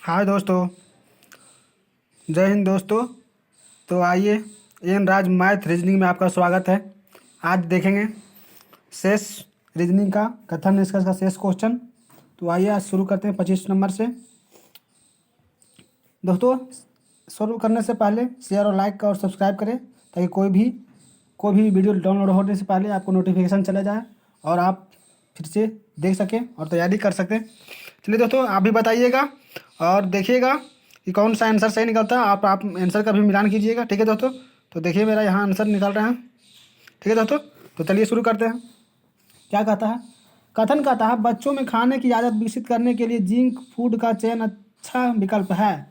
हाय दोस्तों। जय हिंद दोस्तों। तो आइए, एन राज मैथ रीजनिंग में आपका स्वागत है। आज देखेंगे शेष रीजनिंग का कथन निष्कर्ष का शेष क्वेश्चन। तो आइए आज शुरू करते हैं 25 नंबर से। दोस्तों, शुरू करने से पहले शेयर और लाइक और सब्सक्राइब करें ताकि कोई भी वीडियो डाउनलोड होने से पहले आपको नोटिफिकेशन चला जाए और आप फिर से देख सकें और तैयारी कर सकें। चलिए दोस्तों, आप भी बताइएगा और देखिएगा कि कौन सा आंसर सही निकलता है। आप आंसर का भी मिलान कीजिएगा। ठीक है दोस्तों। तो देखिए मेरा यहाँ आंसर निकल रहा है। ठीक है दोस्तों, तो चलिए शुरू करते हैं। क्या कहता है? कथन कहता है बच्चों में खाने की आदत विकसित करने के लिए जिंक फूड का चयन अच्छा विकल्प है।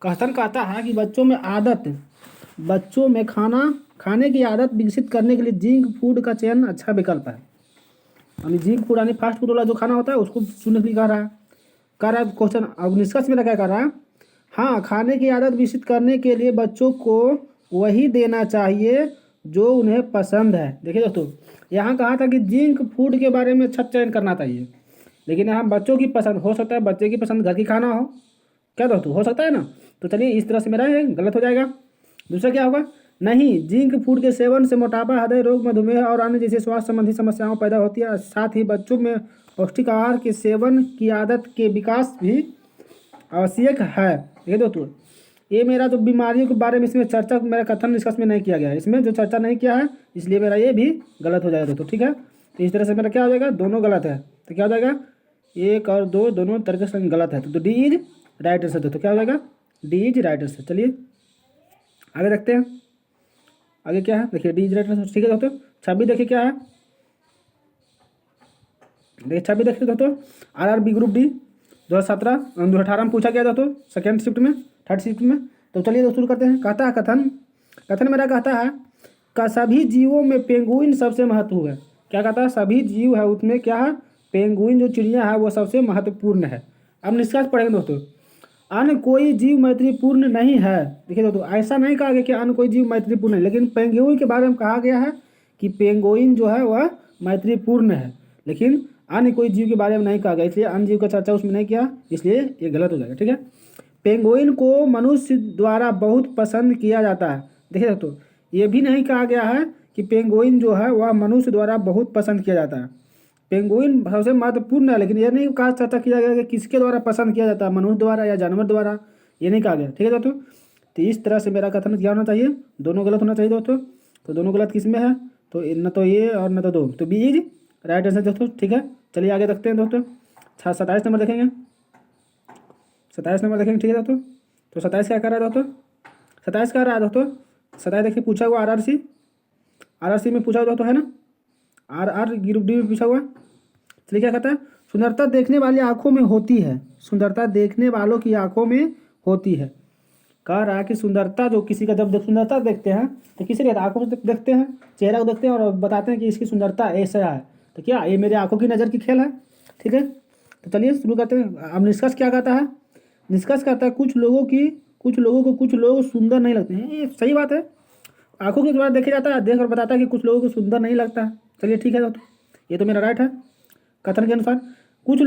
कथन कहता है कि बच्चों में खाने की आदत विकसित करने के लिए जिंक फूड का चयन अच्छा विकल्प है। यानी जिंक फूड यानी फास्ट फूड वाला जो खाना होता है उसको चुनने के लिए कह रहा है क्वेश्चन। अब निष्कर्ष मेरा क्या कर रहा है? हाँ, खाने की आदत विकसित करने के लिए बच्चों को वही देना चाहिए जो उन्हें पसंद है। देखिए दोस्तों, यहाँ कहा था कि जिंक फूड के बारे में अच्छा चयन करना चाहिए, लेकिन यहाँ बच्चों की पसंद हो सकता है, बच्चे की पसंद घर की खाना हो। क्या दोस्तों, हो सकता है ना? तो चलिए इस तरह से मेरा ये गलत हो जाएगा। दूसरा क्या होगा? नहीं, जिंक फूड के सेवन से मोटापा, हृदय रोग, मधुमेह और अन्य जैसे स्वास्थ्य संबंधी समस्याओं पैदा होती है। साथ ही बच्चों में पौष्टिक आहार के सेवन की आदत के विकास भी आवश्यक है। देखिए दोस्तों, ये मेरा जो बीमारियों के बारे में इसमें चर्चा मेरा कथन निष्कर्ष में नहीं किया गया है, इसमें जो चर्चा नहीं किया है, इसलिए मेरा ये भी गलत हो जाएगा दोस्तों। ठीक है, तो इस तरह से मेरा क्या हो जाएगा? दोनों गलत है। तो क्या हो जाएगा? 1 और 2 दोनों तरीके से गलत है। तो डी इज राइट आंसर। दोस्तों क्या हो जाएगा? D is right answer. चलिए आगे देखते हैं। आगे क्या है? देखिए डी इज राइट आंसर। ठीक है दोस्तों, 26 देखिए क्या है। देखिए 26 देखिए दोस्तों, RRB ग्रुप डी 2018 में पूछा गया दोस्तों, सेकेंड शिफ्ट में, थर्ड शिफ्ट में। तो चलिए दोस्तों शुरू करते हैं। कहता है कथन मेरा कहता है का सभी जीवों में पेंगुइन सबसे महत्व है। क्या कहता है? सभी जीव है उसमें क्या है? पेंगुइन जो चिड़िया है वो सबसे महत्वपूर्ण है। अब निष्कर्ष पढ़ेंगे दोस्तों। अन्य कोई जीव मैत्रीपूर्ण नहीं है। देखिए दोस्तों, ऐसा नहीं कहा गया कि अन्य कोई जीव मैत्रीपूर्ण है, लेकिन पेंगुइन के बारे में कहा गया है कि पेंगुइन जो है वह मैत्रीपूर्ण है, लेकिन अन्य कोई जीव के बारे में नहीं कहा गया, इसलिए अन्य जीव का चर्चा उसमें नहीं किया, इसलिए ये गलत हो जाएगा। ठीक है, पेंगुइन को मनुष्य द्वारा बहुत पसंद किया जाता है। देखिए दोस्तों, ये भी नहीं कहा गया है कि पेंगुइन जो है वह मनुष्य द्वारा बहुत पसंद किया जाता है। पेंगुइन सबसे महत्वपूर्ण है, लेकिन यह नहीं कहा चर्चा किया गया कि किसके द्वारा पसंद किया जाता है, मनुष्य द्वारा या जानवर द्वारा, ये नहीं कहा गया। ठीक है दोस्तों, तो इस तरह से मेरा कथन क्या होना चाहिए? दोनों गलत होना चाहिए दोस्तों। तो दोनों गलत किस में है? तो न तो ये और न तो दो, तो बी इज राइट आंसर दोस्तों। ठीक है, चलिए आगे देखते हैं दोस्तों। 27 नंबर देखेंगे। 27 नंबर देखेंगे। ठीक है दोस्तों, तो 27 क्या कर रहा है दोस्तों? 27 क्या रहा है दोस्तों? 27 देखिए पूछा हुआ RRC में पूछा हुआ दोस्तों, है ना? RR ग्रुप डी में पूछा हुआ। चलिए क्या कहता है? सुंदरता देखने वाली आंखों में होती है। सुंदरता देखने वालों की आंखों में होती है। कह रहा है कि सुंदरता जो किसी का जब सुंदरता देखते हैं तो किसी के आंखों से देखते हैं, चेहरा को देखते हैं और बताते हैं कि इसकी सुंदरता ऐसा है। तो क्या ये मेरे आंखों की नज़र की खेल है? ठीक है, तो चलिए शुरू करते हैं। अब निष्कर्ष क्या कहता है? निष्कर्ष कहता है कुछ लोगों को कुछ लोग सुंदर नहीं लगते हैं। ये सही बात है, आंखों के द्वारा देखा जाता है, देख और बताता है कि कुछ लोगों को सुंदर नहीं लगता है। चलिए ठीक है दोस्तों, ये तो मेरा राइट है। कथन के अनुसार कुछ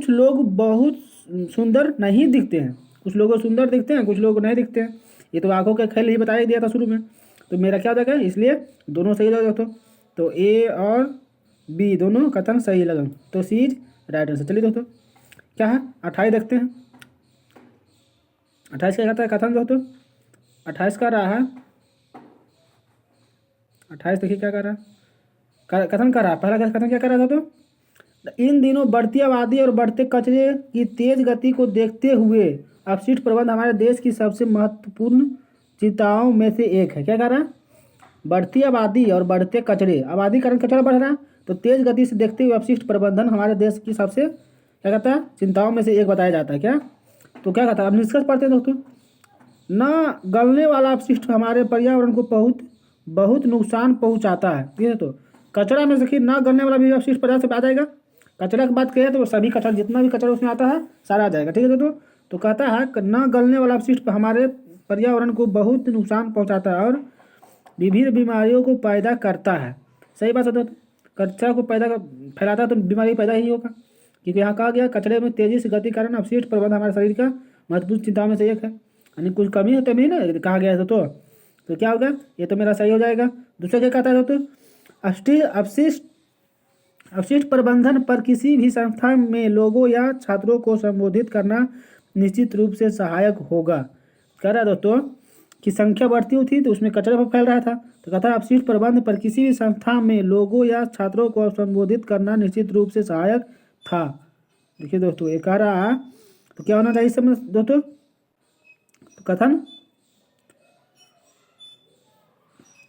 लोग बहुत सुंदर नहीं दिखते हैं। कुछ लोग सुंदर दिखते हैं, कुछ लोग नहीं दिखते हैं। ये तो आंखों का खेल ही बताया दिया था शुरू में, तो मेरा क्या हो जाएगा? इसलिए दोनों सही लगा दोस्तों। तो ए और बी दोनों कथन सही लगा, तो सी इज राइट आंसर। चलिए दोस्तों क्या है? 28 देखते हैं। 28 क्या कहता है कथन दोस्तों? 28 का रहा है, 28 देखिए क्या कर रहा है? कथन कर रहा है, पहला कथन क्या कर रहा था दोस्तों? इन दिनों बढ़ती आबादी और बढ़ते कचरे की तेज गति को देखते हुए अपशिष्ट प्रबंधन हमारे देश की सबसे महत्वपूर्ण चिंताओं में से एक है। क्या कह रहा है? बढ़ती आबादी और बढ़ते कचरे, आबादी कारण कचरा बढ़ रहा है, तो तेज गति से देखते हुए अपशिष्ट प्रबंधन हमारे देश की सबसे क्या कहता है? चिंताओं में से एक बताया जाता है। क्या? तो क्या कहता है? अब निष्कर्ष पढ़ते हैं दोस्तों। न गलने वाला अपशिष्ट हमारे पर्यावरण को बहुत नुकसान पहुंचाता है। ठीक है, तो कचरा में देखिए न गलने वाला भी अपशिष्ट पदार्थ से आ जाएगा। कचरा की बात करें तो सभी कचरा, जितना भी कचरा उसमें आता है सारा आ जाएगा। ठीक है दोस्तों, तो कहता है न गलने वाला अपशिष्ट हमारे पर्यावरण को बहुत नुकसान पहुंचाता है और विभिन्न बीमारियों को पैदा करता है। सही बात है दोस्तों, कचरा को फैलाता है तो बीमारी पैदा ही होगा। क्योंकि यहाँ कहा गया कचरे में तेजी से गति कारण अपशिष्ट प्रबंधन हमारे शरीर का महत्वपूर्ण चिंताओं में से एक है, यानी कुछ कमी है तो नहीं ना कहा गया है तो क्या होगा, ये तो मेरा सही हो जाएगा। दूसरा क्या कहता है दोस्तों, अपशिष्ट प्रबंधन पर किसी भी संस्था में लोगों या छात्रों को संबोधित करना निश्चित रूप से सहायक होगा। कह रहा है दोस्तों कि संख्या बढ़ती हुई थी तो उसमें कचरा फैल रहा था, तो कहता है अपशिष्ट प्रबंधन पर किसी भी संस्था में लोगों या छात्रों को संबोधित करना निश्चित रूप से सहायक था। देखिए दोस्तों ये कह रहा, तो क्या होना चाहिए इसमें दोस्तों, तो कथन,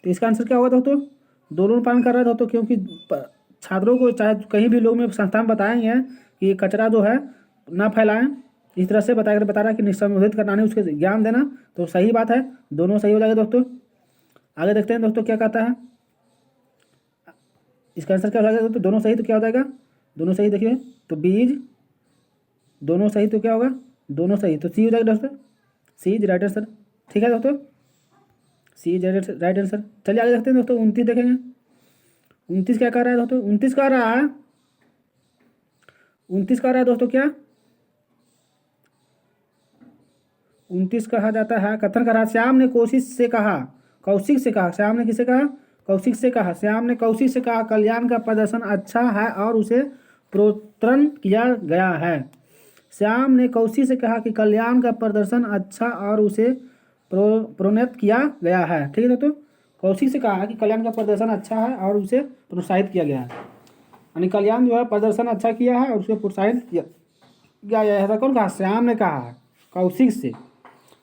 तो इसका आंसर क्या होगा दोस्तों, दोनों पालन कर रहा है दोस्तों, क्योंकि छात्रों को चाहे कहीं भी लोग में संस्था में बताएंगे कि कचरा जो है ना फैलाएं, इस तरह से बता रहा है कि संबोधित करना नहीं उसके ज्ञान देना, तो सही बात है, दोनों सही हो जाएगा दोस्तों। आगे देखते हैं दोस्तों क्या कहता है, इसका आंसर क्या हो जाएगा दोस्तों, दोनों सही तो क्या हो जाएगा, दोनों सही देखिए तो बीज, दोनों सही तो क्या होगा, दोनों सही तो सी हो जाएगा दोस्तों, सी इज राइट आंसर। ठीक है दोस्तों, सी इज राइट आंसर। चलिए आगे देखते हैं दोस्तों, 29 देखेंगे। 29 क्या कह रहा है दोस्तों, 29 कह रहा है, 29 कह रहा है दोस्तों क्या, 29 कहा जाता है, कथन कर रहा है, श्याम ने कौशिक से कहा, श्याम ने किसे कहा, कौशिक से कहा, श्याम ने कौशिक से कहा कल्याण का प्रदर्शन अच्छा है और उसे प्रोत्साहन किया गया है। श्याम ने कौशिक से कहा कि कल्याण का प्रदर्शन अच्छा और उसे प्रोन्नत किया गया है। ठीक है दोस्तों, कौशिक से कहा कि कल्याण का प्रदर्शन अच्छा है और उसे प्रोत्साहित किया गया है, यानी कल्याण जो है प्रदर्शन अच्छा किया है और उसे प्रोत्साहित किया गया है। ऐसा कौन कहा, श्याम ने कहा है कौशिक से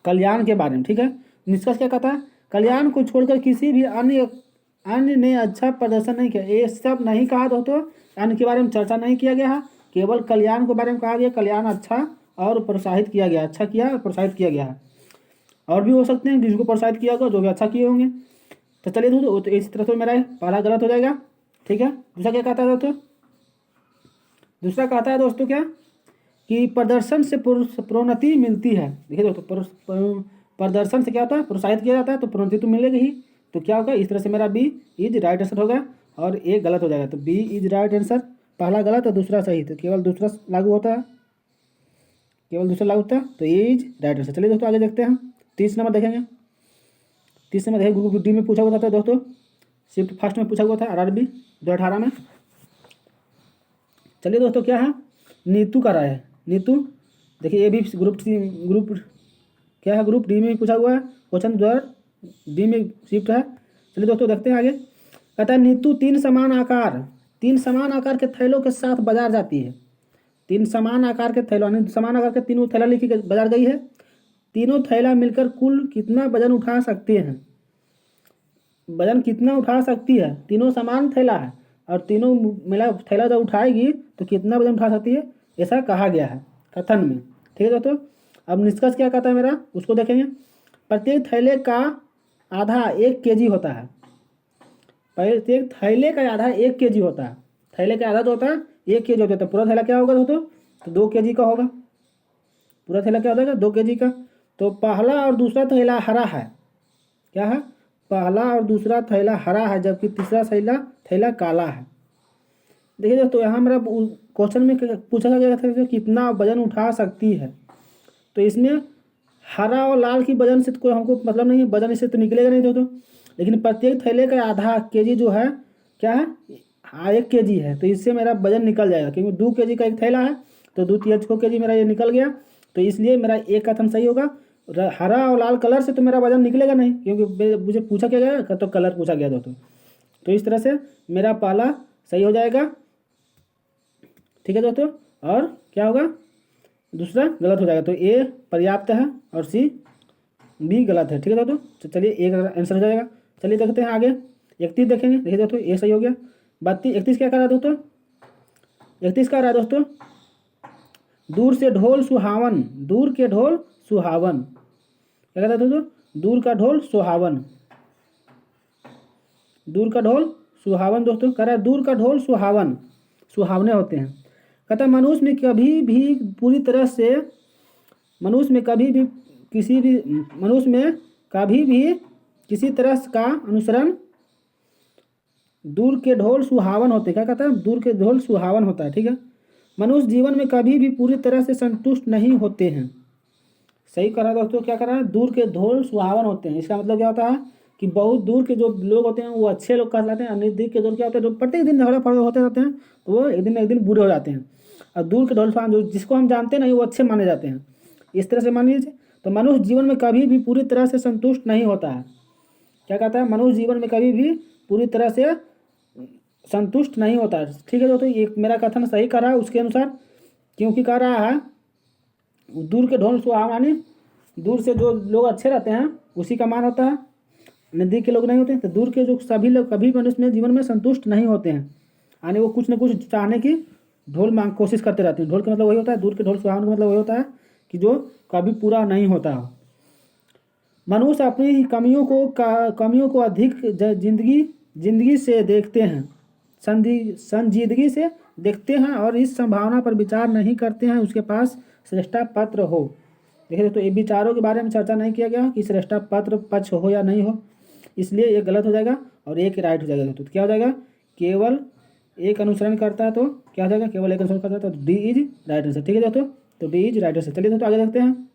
कल्याण के बारे में। ठीक है, निष्कर्ष क्या कहता है, कल्याण को छोड़कर किसी भी अन्य ने अच्छा प्रदर्शन नहीं किया। ये सब नहीं कहा दोस्तों, अन्य के बारे में चर्चा नहीं किया गया है, केवल कल्याण के बारे में कहा गया, कल्याण अच्छा और प्रोत्साहित किया गया, अच्छा किया और प्रोत्साहित किया गया है। और भी हो सकते हैं जिसको प्रोत्साहित किया होगा, जो भी अच्छा किए होंगे। तो चलिए दोस्तों, तो इस तरह से मेरा पहला गलत हो जाएगा। ठीक है, दूसरा क्या कहता है दोस्तों, दूसरा कहता है दोस्तों क्या कि प्रदर्शन से प्रोन्नति मिलती है। देखिए दोस्तों, प्रदर्शन से क्या होता है, प्रोत्साहित किया जाता है तो प्रोन्नति तो मिलेगी ही, तो क्या होगा, इस तरह से मेरा बी इज राइट आंसर होगा और ए गलत हो जाएगा। तो बी इज राइट आंसर, पहला गलत और दूसरा सही, तो केवल दूसरा लागू होता है, केवल दूसरा लागू होता है, तो ए इज राइट आंसर। चलिए दोस्तों आगे देखते हैं, 30 नंबर देखेंगे। 30 नंबर देखिए, ग्रुप डी में पूछा हुआ था दोस्तों, शिफ्ट फर्स्ट में पूछा हुआ था RRB 2018 में। चलिए दोस्तों क्या है, नीतू का राय है, नीतू देखिए ये भी ग्रुप क्या है, ग्रुप डी में पूछा हुआ है क्वेश्चन, 2000 डी में शिफ्ट है। चलिए दोस्तों देखते हैं आगे, कहता है नीतू तीन समान आकार के थैलों के साथ बाजार जाती है। तीन समान आकार के थैलों, यानी समान आकार के तीनों थैला लेके बाजार गई है। तीनों थैला मिलकर कुल कितना वजन उठा सकते हैं, वजन कितना उठा सकती है, तीनों समान थैला है और तीनों मिला थैला जब उठाएगी तो कितना वजन उठा सकती है, ऐसा कहा गया है कथन में। ठीक है दोस्तों, अब निष्कर्ष क्या कहता है मेरा, उसको देखेंगे। प्रत्येक थैले का आधा 1 kg होता है, प्रत्येक थैले का आधा 1 kg होता है, थैले का आधा जो होता है 1 kg होता है, तो पूरा थैला क्या होगा दोस्तों, तो 2 kg का होगा, पूरा थैला क्या हो जाएगा 2 kg का। तो पहला और दूसरा थैला हरा है, क्या है, पहला और दूसरा थैला हरा है, जबकि तीसरा थैला काला है। देखिए दोस्तों यहाँ मेरा क्वेश्चन में पूछा गया था कि कितना वजन उठा सकती है, तो इसमें हरा और लाल की वजन से तो कोई हमको मतलब नहीं है, वजन इससे तो निकलेगा नहीं दोस्तों, लेकिन प्रत्येक थैले का आधा kg जो है क्या है, 1 kg है, तो इससे मेरा वजन निकल जाएगा, क्योंकि 2 kg का एक थैला है तो 2 kg मेरा ये निकल गया, तो इसलिए मेरा एक कथन सही होगा। हरा और लाल कलर से तो मेरा वजन निकलेगा नहीं, क्योंकि मुझे पूछा क्या गया, तो कलर पूछा गया दोस्तों, तो इस तरह से मेरा पहला सही हो जाएगा। ठीक है दोस्तों, और क्या होगा, दूसरा गलत हो जाएगा, तो ए पर्याप्त है और सी बी गलत है। ठीक है दोस्तों, तो चलिए एक आंसर हो जाएगा। चलिए देखते हैं आगे, 31 देखेंगे। देखिए दोस्तों ये सही हो गया। 31 क्या कर रहा है दोस्तों, 31 का रहा है दोस्तों, दूर के ढोल सुहावन, क्या कहता है दोस्तों, दूर का ढोल सुहावन दोस्तों, कह रहा है दूर का ढोल सुहावने होते हैं। कहता है मनुष्य में कभी भी किसी तरह का अनुसरण दूर के ढोल सुहावन होते हैं। क्या कहता है, दूर के ढोल सुहावन होता है। ठीक है, मनुष्य जीवन में कभी भी पूरी तरह से संतुष्ट नहीं होते हैं। सही करा दोस्तों, क्या करा है, दूर के ढोल सुहावन होते हैं। इसका मतलब क्या होता है कि बहुत दूर के जो लोग होते हैं वो अच्छे लोग कहलाते हैं, और नज़दीक के लोग क्या होते हैं जो प्रत्येक दिन झगड़ा फगड़ा होते रहते हैं तो वो एक दिन ना एक दिन बुरे हो जाते हैं। और दूर के ढोल सुहावन जो जिसको हम जानते हैं नहीं वो अच्छे माने जाते हैं। इस तरह से मान लीजिए, तो मनुष्य जीवन में कभी भी पूरी तरह से संतुष्ट नहीं होता है। क्या कहता है, मनुष्य जीवन में कभी भी पूरी तरह से संतुष्ट नहीं होता है। ठीक है दोस्तों, ये मेरा कथन सही कर रहा है उसके अनुसार, क्योंकि कह रहा है दूर के ढोल सुहावनी, दूर से जो लोग अच्छे रहते हैं उसी का मान होता है, नज़दीक के लोग नहीं होते। तो दूर के जो सभी लोग कभी मनुष्य में जीवन में संतुष्ट नहीं होते हैं, यानी वो कुछ न कुछ चाहने की ढोल मांग कोशिश करते रहते हैं। ढोल का मतलब वही होता है, दूर के ढोल सुहावन का मतलब वही होता है कि जो कभी पूरा नहीं होता हो। मनुष्य अपनी कमियों को अधिक जिंदगी से देखते हैं, संजीदगी से देखते हैं, और इस संभावना पर विचार नहीं करते हैं उसके पास श्रेष्ठा पत्र हो। देखिए दोस्तों, ये विचारों के बारे में चर्चा नहीं किया गया कि श्रेष्ठा पत्र पक्ष हो या नहीं हो, इसलिए ये गलत हो जाएगा और एक राइट हो जाएगा दोस्तों। तो क्या हो जाएगा, केवल एक अनुसरण करता है तो क्या हो जाएगा, केवल एक अनुसरण करता है तो डी इज राइट आंसर। ठीक है दोस्तों, तो डी इज राइट आंसर। चलिए दोस्तों आगे देखते हैं,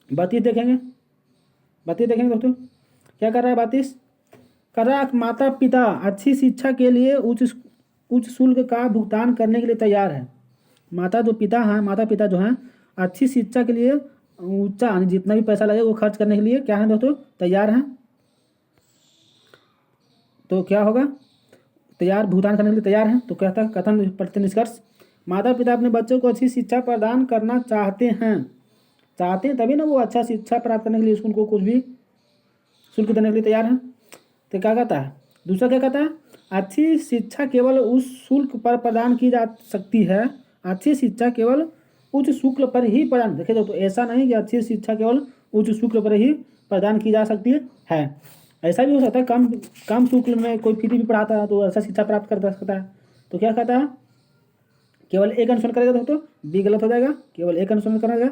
32 देखेंगे दोस्तों। क्या कर रहा है 32, कर रहा है माता पिता अच्छी शिक्षा के लिए उच्च शुल्क का भुगतान करने के लिए तैयार है। माता पिता जो हैं अच्छी शिक्षा के लिए ऊंचा जितना भी पैसा लगे वो खर्च करने के लिए क्या है दोस्तों, तैयार हैं। तो क्या होगा, तैयार, भुगतान करने के लिए तैयार हैं। तो कहता है कथन पढ़ते निष्कर्ष, माता पिता अपने बच्चों को अच्छी शिक्षा प्रदान करना चाहते हैं तभी ना वो अच्छा शिक्षा प्राप्त करने के लिए उनको कुछ भी शुल्क देने के लिए तैयार हैं। तो क्या कहता है, दूसरा क्या कहता है, अच्छी शिक्षा केवल उस शुल्क पर प्रदान की जा सकती है, अच्छी शिक्षा केवल उच्च शुल्क पर ही प्रदान, देखिए दोस्तों ऐसा नहीं कि अच्छी शिक्षा केवल उच्च शुल्क पर ही प्रदान की जा सकती है। ऐसा भी हो सकता है कम शुल्क में कोई फ्री भी पढ़ाता है तो अच्छा शिक्षा प्राप्त कर सकता है। तो क्या कहता है, केवल एक अनुसरण करेगा दोस्तों, बी गलत हो जाएगा, केवल एक अनुसरण करेगा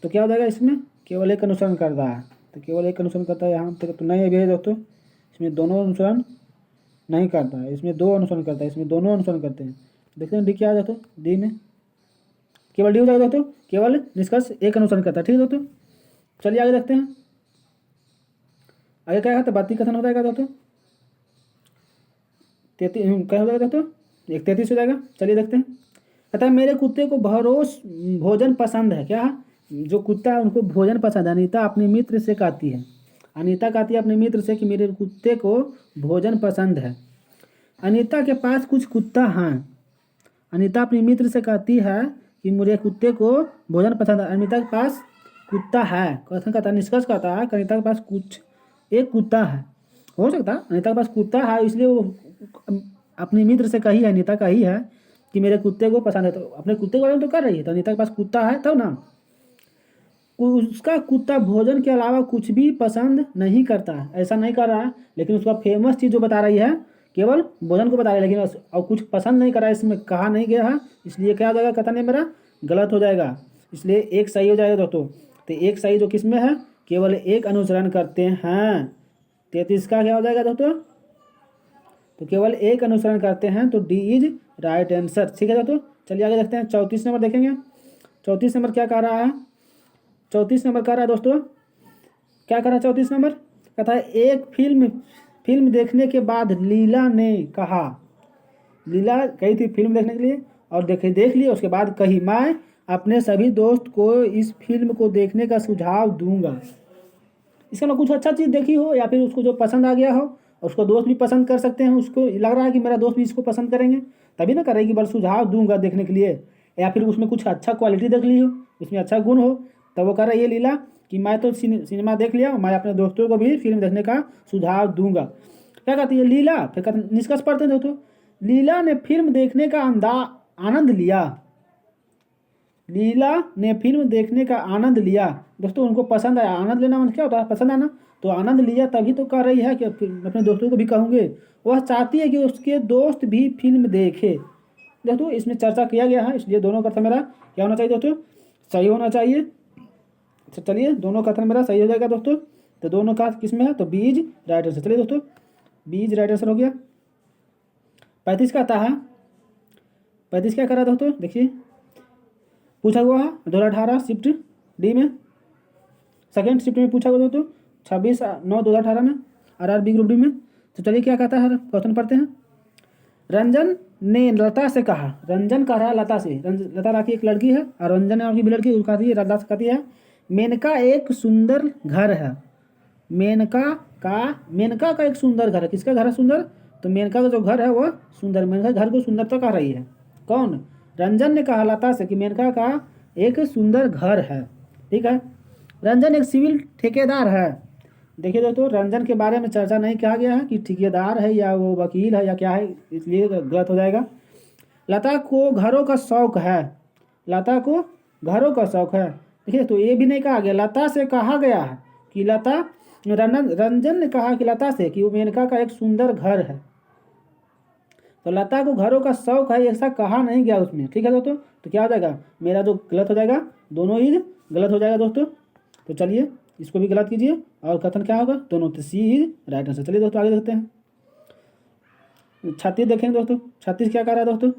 तो क्या हो जाएगा, इसमें केवल एक अनुसरण कर रहा है तो केवल एक अनुसरण करता है, यहाँ तक तो नहीं है दोस्तों, इसमें दोनों अनुसरण नहीं करता है, इसमें दो अनुसरण करता है, इसमें दोनों अनुसरण करते हैं। देखते हैं डी क्या आ जाता है, डी में केवल डी हो जाएगा दोस्तों, केवल निष्कर्ष एक अनुसरण करता है। ठीक है दोस्तों, चलिए आगे देखते हैं, आगे क्या है, तो बाती कथन हो जाएगा दोस्तों 33 क्या हो जाएगा दोस्तों, 33 हो जाएगा। चलिए देखते हैं, कहता है मेरे कुत्ते को भोजन पसंद है। क्या, जो कुत्ता है उनको भोजन पसंद है। अनीता अपने मित्र से कहती है, अपने मित्र से कि मेरे कुत्ते को भोजन पसंद है। अनीता के पास कुछ कुत्ता हैं। अनीता अपनी मित्र से कहती है कि मेरे कुत्ते को भोजन पसंद है। अनीता के पास कुत्ता है, कथन कहता है, निष्कर्ष कहता है अनीता के पास कुछ एक कुत्ता है। हो सकता है अनीता के पास कुत्ता है इसलिए वो अपनी मित्र से कही है, अनीता कही है कि मेरे कुत्ते को पसंद है, तो अपने कुत्ते के बारे में तो कर रही है, तो अनीता के पास कुत्ता है तब ना। उसका कुत्ता भोजन के अलावा कुछ भी पसंद नहीं करता है, ऐसा नहीं कर रहा है, लेकिन उसका फेमस चीज़ जो बता रही है केवल भोजन को बता रही है, लेकिन और कुछ पसंद नहीं कर रहा है, इसमें कहा नहीं गया है, इसलिए क्या हो जाएगा, कथन है मेरा गलत हो जाएगा, इसलिए एक सही हो जाएगा दोस्तों। तो एक सही जो किस में है, केवल एक अनुसरण करते हैं। 33 का क्या हो जाएगा दोस्तों, तो केवल एक अनुसरण करते हैं, तो डी इज राइट आंसर। ठीक है दोस्तों, चलिए आगे देखते हैं, 34 नंबर देखेंगे। 34 नंबर क्या कह रहा है, 34 नंबर कह रहा है दोस्तों, क्या कह रहा है 34 नंबर, कहता है एक फिल्म देखने के बाद लीला ने कहा, लीला गई थी फिल्म देखने के लिए और देख लिया, उसके बाद कही मैं अपने सभी दोस्त को इस फिल्म को देखने का सुझाव दूंगा। इसका ना कुछ अच्छा चीज़ देखी हो या फिर उसको जो पसंद आ गया हो, उसको दोस्त भी पसंद कर सकते हैं, उसको लग रहा है कि मेरा दोस्त भी इसको पसंद करेंगे तभी ना करेगी, बल सुझाव दूंगा देखने के लिए, या फिर उसमें कुछ अच्छा क्वालिटी देख ली हो, उसमें अच्छा गुण हो, तब वो कह रहा है ये लीला कि मैं तो सिनेमा देख लिया, मैं अपने दोस्तों को भी फिल्म देखने का सुझाव दूंगा। क्या कहती है लीला, फिर कहते निष्कर्ष पढ़ते हैं दोस्तों, लीला ने फिल्म देखने का आनंद लिया। लीला ने फिल्म देखने का आनंद लिया दोस्तों, उनको पसंद आया। आनंद लेना मतलब क्या होता है, पसंद आना, तो आनंद लिया तभी तो कर रही है कि अपने दोस्तों को भी कहूँगे। वह चाहती है कि उसके दोस्त भी फिल्म देखे। दोस्तों इसमें चर्चा किया गया है, इसलिए दोनों कथन मेरा क्या होना चाहिए दोस्तों, सही होना चाहिए। तो चलिए दोनों कथन मेरा सही हो जाएगा दोस्तों, तो दोनों का किस में है, तो बीज राइट आंसर। चलिए दोस्तों बीज राइट आंसर हो गया। 35 का आता है, 35 क्या करा दोस्तों, देखिए पूछा हुआ है 2018 शिफ्ट डी में, सेकेंड शिफ्ट में पूछा हुआ दोस्तों 26/9/2018 में RRB ग्रुप डी में। तो चलिए क्या कहता है, क्वेश्चन पढ़ते हैं। रंजन ने लता से कहा, रंजन कह रहा है लता से, लता नाम की एक लड़की है और रंजन नाम की भी लड़की, उसका लता से कहती है मेनका एक सुंदर घर है। मेनका का एक सुंदर घर है। किसका घर है सुंदर, तो मेनका का जो घर है वो सुंदर, मेनका घर को सुंदर तो कह रही है। कौन, रंजन ने कहा लता से कि मेनका का एक सुंदर घर है। ठीक है, रंजन एक सिविल ठेकेदार है। देखिए दोस्तों, रंजन के बारे में चर्चा नहीं किया गया है कि ठेकेदार है या वो वकील है या क्या है, इसलिए गलत हो जाएगा। लता को घरों का शौक है, लता को घरों का शौक है। देखिए, तो ये भी नहीं कहा गया, लता से कहा गया है कि रंजन ने कहा कि लता से कि वो मेनका का एक सुंदर घर है। तो लता को घरों का शौक है ऐसा कहा नहीं गया उसमें। ठीक है दोस्तों, तो क्या हो जाएगा, मेरा जो गलत हो जाएगा, दोनों ही गलत हो जाएगा दोस्तों। तो चलिए इसको भी गलत कीजिए और कथन क्या होगा, दोनों, तो सी ही राइट आंसर। चलिए दोस्तों आगे देखते हैं। 36 देखेंगे दोस्तों, 36 क्या कह रहा है दोस्तों,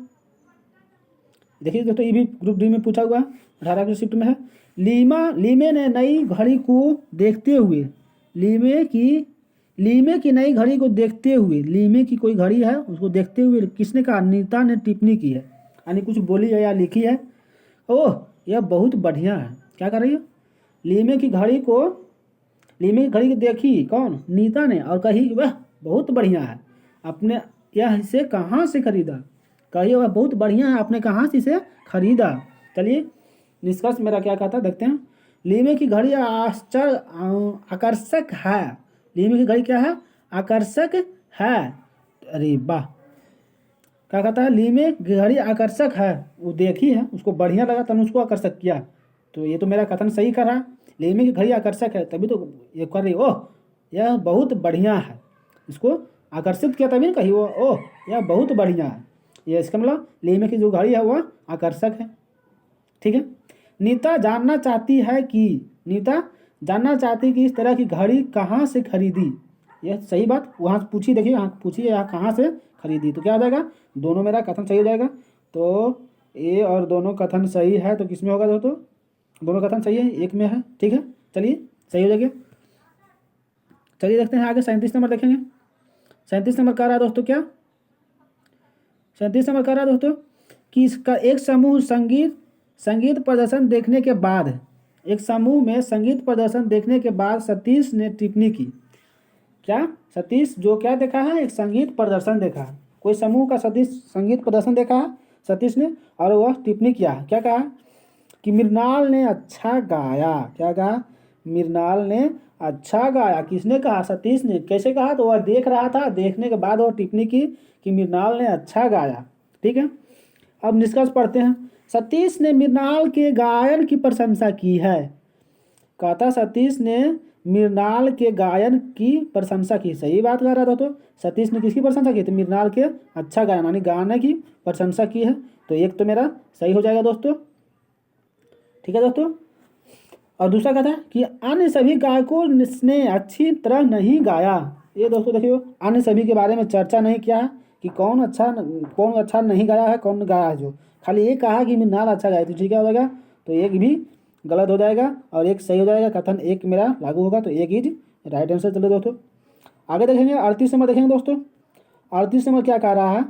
देखिए दोस्तों, ये भी ग्रुप डी में पूछा हुआ है, 18 की शिफ्ट में है। लीमे ने नई घड़ी को देखते हुए, लीमे की नई घड़ी को देखते हुए, लीमे की कोई घड़ी है उसको देखते हुए किसने कहा, नीता ने टिप्पणी की है, यानी कुछ बोली है या लिखी है। ओह यह बहुत बढ़िया है, क्या कर रही है, लीमे की घड़ी को देखी कौन, नीता ने, और कही वह बहुत बढ़िया है, अपने यह इसे कहाँ से खरीदा, कही वह बहुत बढ़िया है, आपने कहाँ से इसे खरीदा। चलिए निष्कर्ष मेरा क्या कहता है देखते हैं। लीमे की घड़ी आकर्षक है, लीमे की घड़ी क्या है, आकर्षक है। अरे वाह, क्या कहता है, लीमे की घड़ी आकर्षक है, वो देखी है उसको बढ़िया लगा तब उसको आकर्षक किया। तो ये तो मेरा कथन सही कर रहा है, लीमे की घड़ी आकर्षक है तभी तो ये कर रही, ओह यह बहुत बढ़िया है, इसको आकर्षित किया तभी कही वो, ओह यह बहुत बढ़िया है, ये इसका मतलब लीमे की जो घड़ी है वह आकर्षक है। ठीक है, नीता जानना चाहती कि इस तरह की घड़ी कहाँ से खरीदी। यह सही बात वहाँ पूछी, देखिए यहाँ पूछी यहाँ कहाँ से खरीदी, तो क्या हो जाएगा, दोनों मेरा कथन सही हो जाएगा। तो ए और दोनों कथन सही है, तो किस में होगा दोस्तों, दोनों कथन सही है, एक में है। ठीक है, चलिए सही हो जाएगा। चलिए देखते हैं आगे, 37 नंबर देखेंगे। 37 नंबर कह रहा है दोस्तों, क्या 37 नंबर कह रहा है दोस्तों कि इसका एक समूह संगीत प्रदर्शन देखने के बाद, एक समूह में संगीत प्रदर्शन देखने के बाद सतीश ने टिप्पणी की। क्या सतीश जो क्या देखा है, एक संगीत प्रदर्शन देखा है, कोई समूह का सतीश संगीत प्रदर्शन देखा है सतीश ने, और वह टिप्पणी किया है, क्या कहा कि मृणाल ने अच्छा गाया। क्या कहा, मृणाल ने अच्छा गाया। किसने कहा, सतीश ने। कैसे कहा, तो वह देख रहा था, देखने के बाद वह टिप्पणी की कि मृणाल ने अच्छा गाया। ठीक है, अब निष्कर्ष पढ़ते हैं। सतीश ने मृणाल के गायन की प्रशंसा की है। कहता सतीश ने मृणाल के गायन की प्रशंसा की, सही बात कर रहा था। तो सतीश ने किसकी प्रशंसा की, तो मृणाल के अच्छा गायन यानी गाने की प्रशंसा की है। तो एक तो मेरा सही हो जाएगा दोस्तों। ठीक है दोस्तों, और दूसरा कहता है कि अन्य सभी गायकों ने अच्छी तरह नहीं गाया। ये दोस्तों देखियो, अन्य सभी के बारे में चर्चा नहीं किया है कि कौन अच्छा नहीं गाया है, कौन गाया है, जो खाली ये कहा कि मृणाल अच्छा गाया, तो ठीक है हो जाएगा। तो एक भी गलत हो जाएगा और एक सही हो जाएगा, कथन एक मेरा लागू होगा, तो एक ही राइट आंसर। चलो दोस्तों आगे देखेंगे, 38 नंबर देखेंगे दोस्तों। 38 नंबर क्या कह रहा है,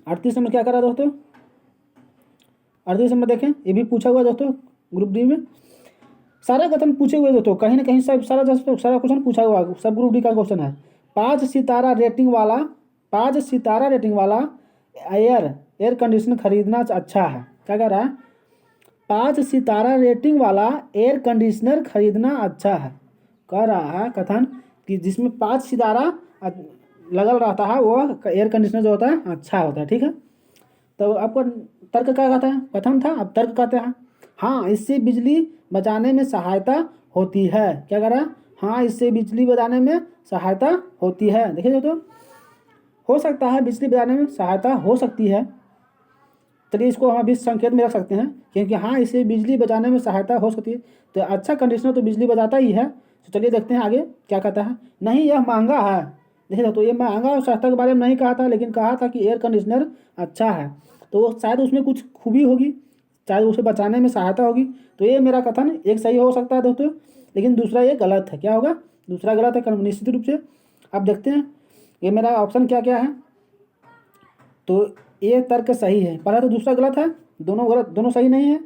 38 नंबर क्या कह रहा है दोस्तों, 38 नंबर देखें, ये भी पूछा हुआ दोस्तों ग्रुप डी में, सारे कथन पूछे हुए दोस्तों, कहीं ना कहीं सब सारा क्वेश्चन पूछा हुआ, सब ग्रुप डी का क्वेश्चन है। 5 सितारा रेटिंग वाला एयर कंडीशनर खरीदना अच्छा है। क्या कह रहा है, 5 सितारा रेटिंग वाला एयर कंडीशनर खरीदना अच्छा है। कह रहा है कथन कि जिसमें 5 सितारा लगल रहता है वो एयर कंडीशनर जो होता है अच्छा होता है। ठीक है, तो आपको तर्क क्या कहता है, कथन था, अब तर्क कहते हैं। हाँ इससे बिजली बचाने में सहायता होती है। क्या कह रहा है, हाँ इससे बिजली बचाने में सहायता होती है। देखिए तो हो सकता है बिजली बचाने में सहायता हो सकती है, चलिए इसको हम अभी संकेत में रख सकते हैं, क्योंकि हाँ इससे बिजली बचाने में सहायता हो सकती है। तो अच्छा कंडीशनर तो बिजली बचाता ही है। तो चलिए देखते हैं आगे क्या कहता है। नहीं यह महंगा है, देखिए दोस्तों, ये महंगा और सस्ता के बारे में नहीं कहा था, लेकिन कहा था कि एयर कंडीशनर अच्छा है, तो वो शायद उसमें कुछ खूबी होगी, शायद उसे बचाने में सहायता होगी। तो ये मेरा कथन एक सही हो सकता है दोस्तों, लेकिन दूसरा ये गलत है। क्या होगा? दूसरा गलत है निश्चित रूप से। अब देखते हैं ये मेरा ऑप्शन क्या क्या है। तो ये तर्क सही है, पहला तो दूसरा गलत है, दोनों गलत, दोनों सही नहीं है।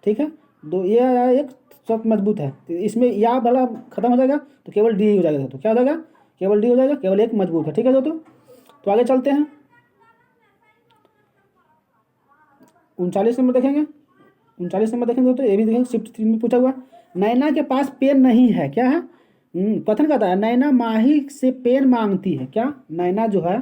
ठीक है, दो ये आया एक सब मजबूत है, तो इसमें या भला खत्म हो जाएगा तो केवल डी हो जाएगा दोस्तों। क्या हो जाएगा? केवल डी हो जाएगा, केवल एक मजबूत है। ठीक है दोस्तों, तो आगे चलते हैं। 39 नंबर देखेंगे। 39 नंबर देखेंगे दोस्तों, ये भी देखेंगे, शिफ्ट 3 में पूछा हुआ। नैना के पास पेन नहीं है, क्या है? कथन कहता है नैना माही से पेन मांगती है। क्या? नैना जो है,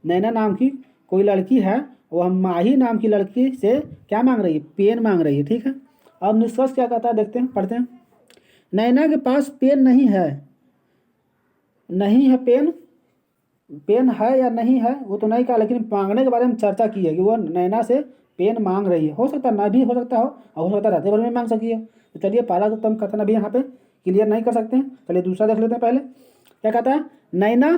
नैना नाम की कोई लड़की है, वह माही नाम की लड़की से क्या मांग रही है? पेन मांग रही है। ठीक है, अब निष्कर्ष क्या कहता है देखते हैं, पढ़ते हैं। नैना के पास पेन नहीं है, नहीं है पेन, पेन है या नहीं है वो तो नहीं कहा, लेकिन मांगने के बारे में चर्चा की है कि वह नैना से पेन मांग रही है। हो सकता है ना भी हो सकता हो, और हो सकता है रहते भर में मांग सकी है। तो चलिए, पहला तो हम कथन अभी यहाँ पे क्लियर नहीं कर सकते हैं, चलिए दूसरा देख लेते हैं। पहले क्या कहता है? नैना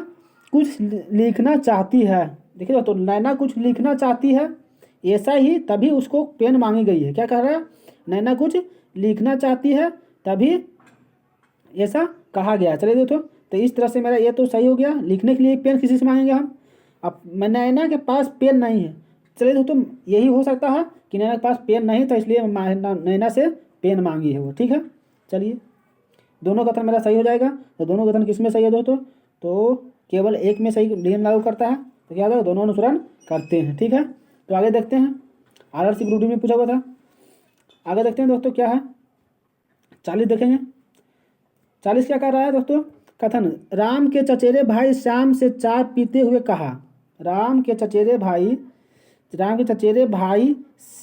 कुछ लिखना चाहती है। देखिए दोस्तों, नैना कुछ लिखना चाहती है, ऐसा ही तभी उसको पेन मांगी गई है। क्या कह रहा है? नैना कुछ लिखना चाहती है तभी ऐसा कहा गया। चलिए दोस्तों, तो इस तरह से मेरा ये तो सही हो गया, लिखने के लिए पेन किसी से मांगेंगे हम। अब नैना के पास पेन नहीं है, चलिए दोस्तों यही हो सकता है कि नैना के पास पेन नहीं था, इसलिए नैना से पेन मांगी है वो। ठीक है, चलिए दोनों कथन मेरा सही हो जाएगा। तो दोनों कथन किस में सही है दोस्तों? तो केवल एक में सही नियम लागू करता है, तो क्या होगा? दोनों अनुसरण करते हैं। ठीक है, तो आगे देखते हैं। आरआरसी ग्रुप डी में पूछा हुआ था, आगे देखते हैं दोस्तों क्या है। 40 देखेंगे। 40 क्या कर रहा है दोस्तों? कथन, राम के चचेरे भाई श्याम से चाय पीते हुए कहा। राम के चचेरे भाई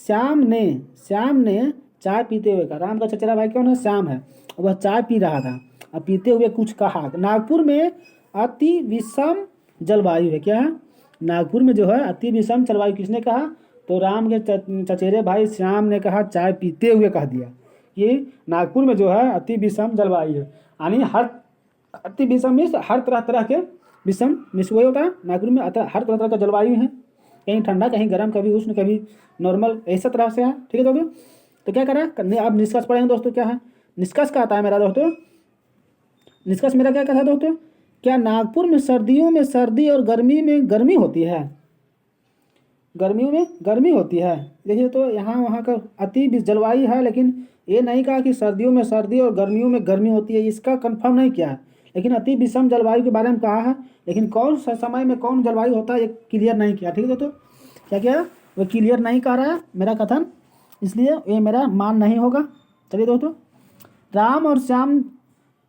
श्याम ने चाय पीते हुए कहा। राम का चचेरा भाई कौन है? श्याम है, वह चाय पी रहा था और पीते हुए कुछ कहा। नागपुर में अति विषम जलवायु है। क्या है? नागपुर में जो है अति विषम जलवायु किसने कहा? तो राम के चचेरे भाई श्याम ने कहा, चाय पीते हुए कह दिया कि नागपुर में जो है अति विषम जलवायु है। यानी अति विषम मीन्स हर तरह के विषम मीन्स वही होता है, नागपुर में हर तरह का जलवायु है, कहीं ठंडा, कहीं गर्म, कभी उष्ण, कभी नॉर्मल, ऐसा तरह से है। ठीक है दोस्तों, तो क्या करें? अब निष्कर्ष पढ़ेंगे दोस्तों। क्या है निष्कर्ष? का आता है मेरा दोस्तों, निष्कर्ष मेरा क्या कहता है दोस्तों? क्या नागपुर में सर्दियों में सर्दी और गर्मी में गर्मी होती है? गर्मियों में गर्मी होती है। देखिए तो यहाँ वहाँ का अति जलवायु है, लेकिन ये नहीं कहा कि सर्दियों में सर्दी और गर्मियों में गर्मी होती है, इसका कंफर्म नहीं किया है। लेकिन अति विषम जलवायु के बारे में कहा है, लेकिन कौन सा समय में कौन जलवायु होता है ये क्लियर नहीं किया। ठीक है दोस्तों, क्या किया? वो क्लियर नहीं कह रहा है मेरा कथन, इसलिए ये मेरा मान नहीं होगा। चलिए दोस्तों, राम और श्याम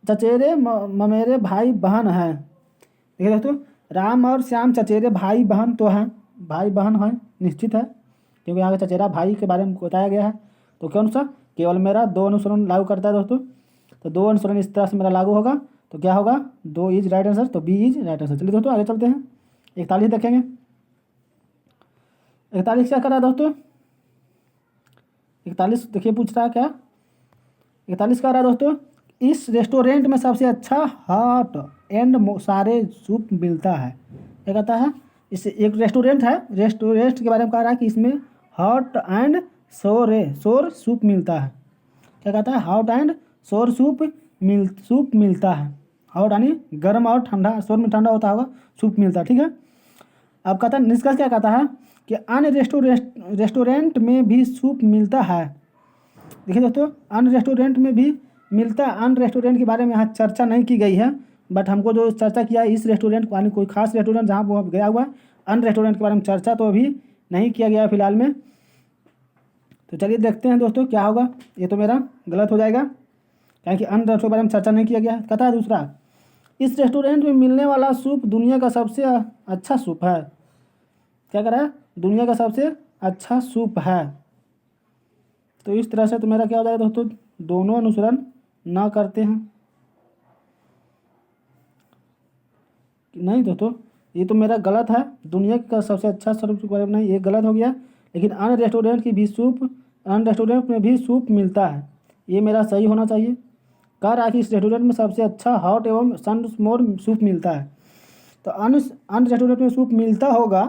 चचेरे ममेरे भाई बहन हैं। देखिए दोस्तों, राम और श्याम चचेरे भाई बहन तो हैं, भाई बहन हैं निश्चित है, क्योंकि यहाँ चचेरा भाई के बारे में बताया गया है। तो कौन सा? केवल मेरा दो अनुसरण लागू करता है दोस्तों। तो दो अनुसरण इस तरह से मेरा लागू होगा, तो क्या होगा? 2 इज राइट आंसर, तो बी इज राइट आंसर। चलिए दोस्तों आगे चलते हैं। 41 देखेंगे। 41 क्या कर रहा है दोस्तों? 41 देखिए पूछ रहा है क्या? 41 कह रहा है दोस्तों, इस रेस्टोरेंट में सबसे अच्छा हॉट एंड सारे सूप मिलता है। क्या कहता है? इस एक रेस्टोरेंट है, रेस्टोरेंट के बारे में कह रहा है कि इसमें हॉट एंड शोर सूप मिलता है। क्या कहता है? हॉट एंड शोर सूप मिलता है। हॉट यानी गर्म और ठंडा, शोर में ठंडा होता होगा, सूप मिलता है। ठीक है, अब कहता है निष्कर्ष क्या कहता है कि अन्य रेस्टोरेंट में भी सूप मिलता है। देखिए दोस्तों, अन्य रेस्टोरेंट में भी मिलता है। अन्य रेस्टोरेंट के बारे में यहाँ चर्चा नहीं की गई है, बट हमको जो चर्चा किया है इस रेस्टोरेंट यानी कोई खास रेस्टोरेंट जहाँ वो गया हुआ है, अन्य रेस्टोरेंट के बारे में चर्चा तो अभी नहीं किया गया है फिलहाल में। तो चलिए देखते हैं दोस्तों क्या होगा। ये तो मेरा गलत हो जाएगा, क्योंकि अन्य रेस्टोरेंट के बारे में चर्चा नहीं किया गया। कहता है दूसरा, इस रेस्टोरेंट में मिलने वाला सूप दुनिया का सबसे अच्छा सूप है। क्या कह रहा है? दुनिया का सबसे अच्छा सूप है। तो इस तरह से तो मेरा क्या हो जाएगा दोस्तों? दोनों अनुसरण ना करते हैं। नहीं दोस्तों, ये तो मेरा गलत है, दुनिया का सबसे अच्छा सूप के बारे में नहीं, ये गलत हो गया। लेकिन अन्य रेस्टोरेंट में भी सूप मिलता है, ये मेरा सही होना चाहिए। कह रहा है कि इस रेस्टोरेंट में सबसे अच्छा हॉट एवं सनमोर सूप मिलता है। तो अन्य रेस्टोरेंट में सूप मिलता होगा,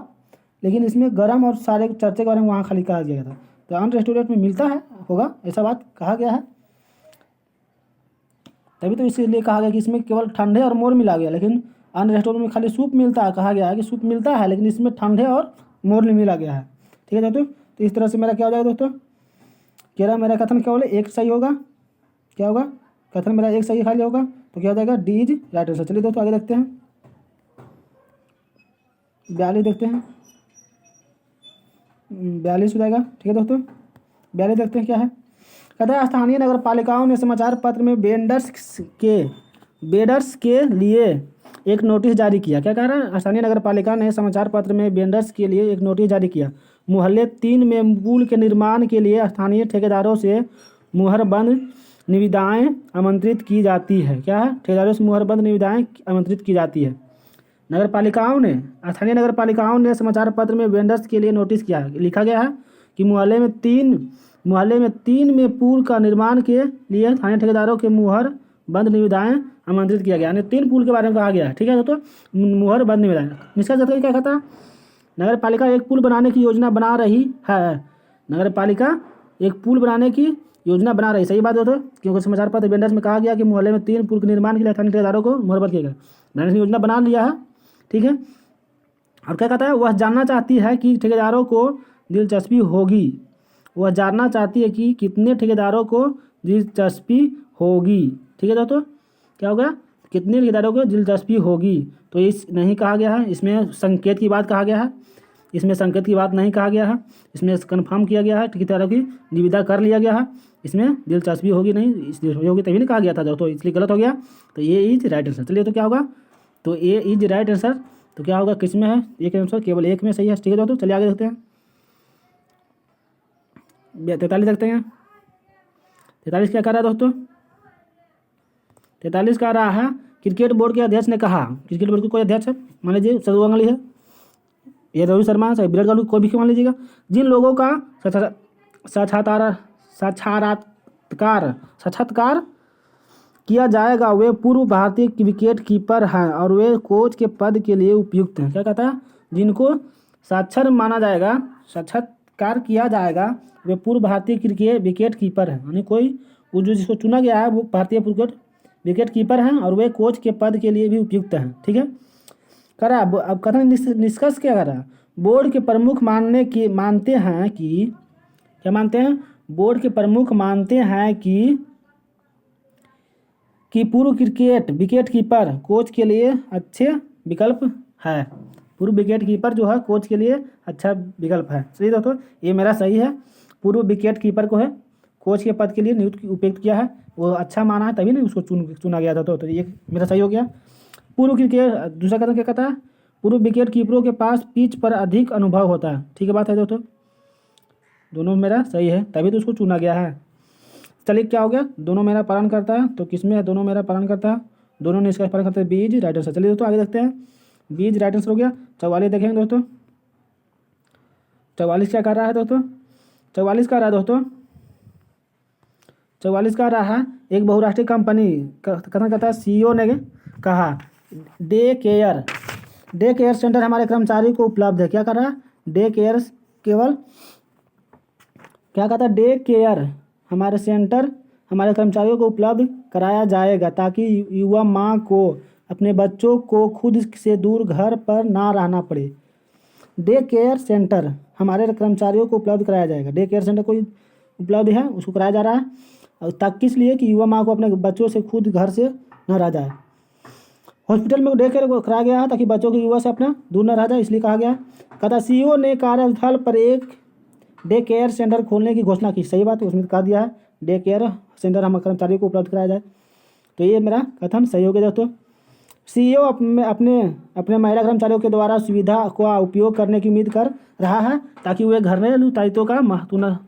लेकिन इसमें गर्म और सारे चर्चे के बारे में वहाँ खाली कहा गया था। तो अन्य रेस्टोरेंट में मिलता है होगा, ऐसा बात कहा गया है। तभी तो इसीलिए कहा गया कि इसमें केवल ठंडे और मोर मिला गया, लेकिन अन्य रेस्टोरेंट में खाली सूप मिलता है। कहा गया है कि सूप मिलता है, लेकिन इसमें ठंडे और मोर नहीं मिला गया है। ठीक है दोस्तों, तो इस तरह से मेरा क्या हो जाएगा दोस्तों, कह रहा मेरा कथन केवल एक सही होगा। क्या होगा, कथन मेरा एक सही खाली होगा, तो क्या हो जाएगा, डी इज राइट आंसर। चलिए दोस्तों आगे देखते हैं, 42 देखते हैं, 42 हो जाएगा। ठीक है दोस्तों, 42 देखते हैं क्या है। कहता है स्थानीय नगर पालिकाओं ने समाचार पत्र में बेडर्स के लिए एक नोटिस जारी किया। क्या कह रहा है, स्थानीय नगर पालिका ने समाचार पत्र में वेंडर्स के लिए एक नोटिस जारी किया। मोहल्ले 3 में पुल के निर्माण के लिए स्थानीय ठेकेदारों से मुहरबंद निविदाएं आमंत्रित की जाती है। क्या है, ठेकेदारों से मुहरबंद निविदाएं आमंत्रित की जाती है। स्थानीय नगर पालिकाओं ने समाचार पत्र में वेंडर्स के लिए नोटिस किया है। लिखा गया है कि मोहल्ले में तीन में पुल का निर्माण के लिए स्थानीय ठेकेदारों के मुहर बंद निविदाएं आमंत्रित किया गया। यानी 3 पुल के बारे में कहा गया है। ठीक है दोस्तों, मुहर बंद निविदाएं। निष्कर्ष क्या कहता है, नगर पालिका एक पुल बनाने की योजना बना रही है। नगर पालिका एक पुल बनाने की योजना बना रही। सही बात है दोस्तों, क्योंकि समाचार पत्र वेंडर्स में कहा गया कि मोहल्ले में 3 पुल के निर्माण के लिए स्थानीय ठेकेदारों को मुहर किया गया। मैंने योजना बना लिया है। ठीक है, और क्या कहता है, वह जानना चाहती है कि ठेकेदारों को दिलचस्पी होगी। वह जानना चाहती है कि कितने ठेकेदारों को दिलचस्पी होगी। ठीक है दोस्तों, क्या होगा, कितने ठेकेदारों को दिलचस्पी होगी। तो इस नहीं कहा गया है, इसमें संकेत की बात कहा गया है। इसमें संकेत की बात नहीं कहा गया है, इसमें कंफर्म किया गया है, ठेकेदारों की निविदा कर लिया गया है। इसमें दिलचस्पी होगी नहीं, इसलिए होगी तभी नहीं कहा गया था दोस्तों, इसलिए गलत हो गया। तो ये इज राइट आंसर। चलिए तो क्या होगा, तो ए इज राइट आंसर। तो क्या होगा, किस में है, एक आंसर केवल एक में सही है। ठीक है दोस्तों, चलिए आगे देखते हैं, 43 देखते हैं। 43 क्या कर रहा है दोस्तों, 43 कह रहा है, क्रिकेट बोर्ड के अध्यक्ष ने कहा। क्रिकेट बोर्ड के कोई अध्यक्ष है, मान लीजिए सदु गांगुली है, ये रोहित शर्मा है, विराट कोहली, कोई भी मान लीजिएगा। जिन लोगों का साक्षात्कार किया जाएगा वे पूर्व भारतीय विकेट कीपर हैं और वे कोच के पद के लिए उपयुक्त हैं। क्या कहता है, जिनको साक्षात्कार किया जाएगा वे पूर्व भारतीय विकेट कीपर हैं। यानी कोई वो जो जिसको चुना गया है वो भारतीय विकेट कीपर हैं और वे कोच के पद के लिए भी उपयुक्त हैं। ठीक है, कह रहा है, अब कथन निष्कर्ष क्या कर रहा है, बोर्ड के प्रमुख मानते हैं कि क्या मानते हैं, बोर्ड के प्रमुख मानते हैं कि पूर्व विकेट कीपर कोच के लिए अच्छे विकल्प है। पूर्व विकेट कीपर जो है कोच के लिए अच्छा विकल्प है। सही दोस्तों, ये मेरा सही है। पूर्व विकेट कीपर को है कोच के पद के लिए उपयुक्त किया है, वो अच्छा माना है, तभी नहीं उसको चुना गया था। तो ये मेरा सही हो गया। दूसरा कथन क्या कहता है, पूर्व विकेट कीपरों के पास पिच पर अधिक अनुभव होता है। ठीक है बात है दोस्तों, दोनों मेरा सही है, तभी तो उसको चुना गया है। चलिए क्या हो गया, दोनों मेरा पालन करता है। तो किसमें है, दोनों मेरा पालन करता है, दोनों ने इसका पालन करता है, बीज राइट आंसर। चलिए दोस्तों आगे देखते हैं, बीज राइट आंसर हो गया। 44 देखेंगे दोस्तों, 44 क्या कर रहा है दोस्तों, 44 कर रहा है दोस्तों, 44 का रहा है, एक बहुराष्ट्रीय कंपनी कथन करता है, सीईओ ने कहा डे केयर सेंटर हमारे कर्मचारी को उपलब्ध है। क्या कर रहा है, डे केयर केवल क्या कहता है, डे केयर हमारे सेंटर हमारे कर्मचारियों को उपलब्ध कराया जाएगा ताकि युवा माँ को अपने बच्चों को खुद से दूर घर पर ना रहना पड़े। डे केयर सेंटर हमारे कर्मचारियों को उपलब्ध कराया जाएगा। डे केयर सेंटर कोई उपलब्ध है, उसको कराया जा रहा है, और ताकि किस लिए कि युवा माँ को अपने बच्चों से खुद घर से न रह जाए। हॉस्पिटल में डे केयर कराया गया है ताकि बच्चों की युवा से अपना दूर न रह जाए, इसलिए कहा गया। कहता सीईओ ने कार्यस्थल पर एक डे केयर सेंटर खोलने की घोषणा की। सही बात है, उसमें कहा दिया है डे केयर सेंटर हमारे कर्मचारियों को उपलब्ध कराया जाए। तो ये मेरा कथन सही हो गया दोस्तों। सीईओ अपने महिला कर्मचारियों के द्वारा सुविधा का उपयोग करने की उम्मीद कर रहा है ताकि वे घरेलू दायित्वों का